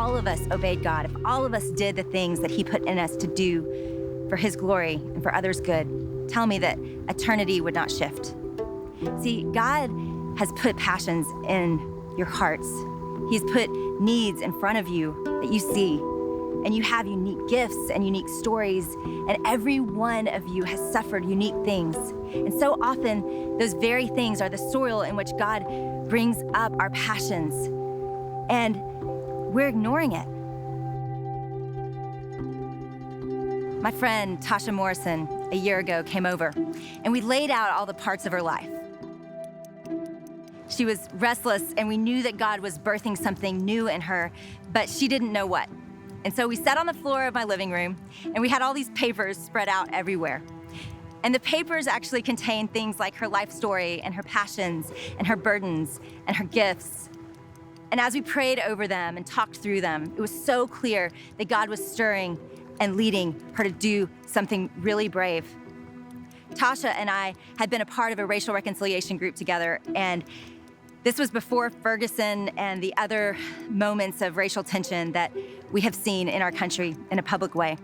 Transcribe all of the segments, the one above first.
all of us obeyed God, if all of us did the things that he put in us to do for his glory and for others' good, tell me that eternity would not shift. See, God has put passions in your hearts. He's put needs in front of you that you see, and you have unique gifts and unique stories, and every one of you has suffered unique things. And so often, those very things are the soil in which God brings up our passions, and we're ignoring it. My friend Tasha Morrison a year ago came over, and we laid out all the parts of her life. She was restless, and we knew that God was birthing something new in her, but she didn't know what. And so we sat on the floor of my living room, and we had all these papers spread out everywhere. And the papers actually contained things like her life story and her passions and her burdens and her gifts. And as we prayed over them and talked through them, it was so clear that God was stirring and leading her to do something really brave. Tasha and I had been a part of a racial reconciliation group together, and this was before Ferguson and the other moments of racial tension that we have seen in our country in a public way.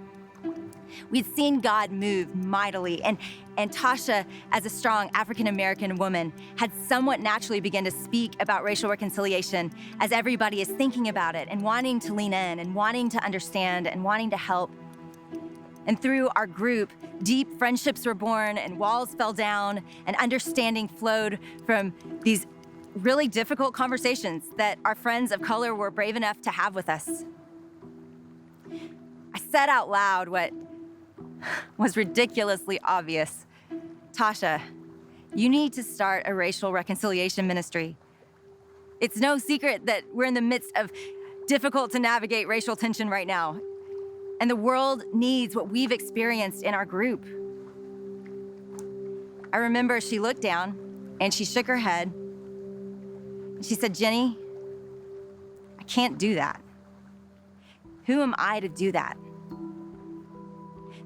We'd seen God move mightily, and Tasha, as a strong African-American woman, had somewhat naturally begun to speak about racial reconciliation as everybody is thinking about it and wanting to lean in and wanting to understand and wanting to help. And through our group, deep friendships were born and walls fell down and understanding flowed from these really difficult conversations that our friends of color were brave enough to have with us. I said out loud what was ridiculously obvious. Tasha, you need to start a racial reconciliation ministry. It's no secret that we're in the midst of difficult to navigate racial tension right now, and the world needs what we've experienced in our group. I remember she looked down and she shook her head. She said, Jenny, I can't do that. Who am I to do that?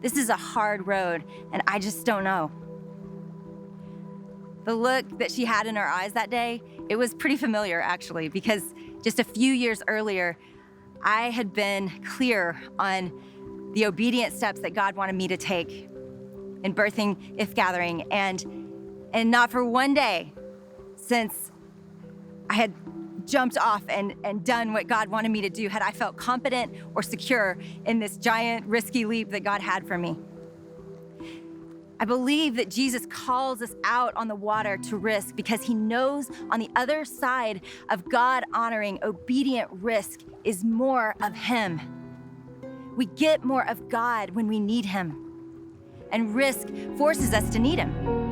This is a hard road, and I just don't know. The look that she had in her eyes that day, it was pretty familiar, actually, because just a few years earlier, I had been clear on the obedient steps that God wanted me to take in birthing If Gathering, and not for one day since I had jumped off and done what God wanted me to do had I felt confident or secure in this giant, risky leap that God had for me. I believe that Jesus calls us out on the water to risk because he knows on the other side of God-honoring, obedient risk is more of him. We get more of God when we need him, and risk forces us to need him.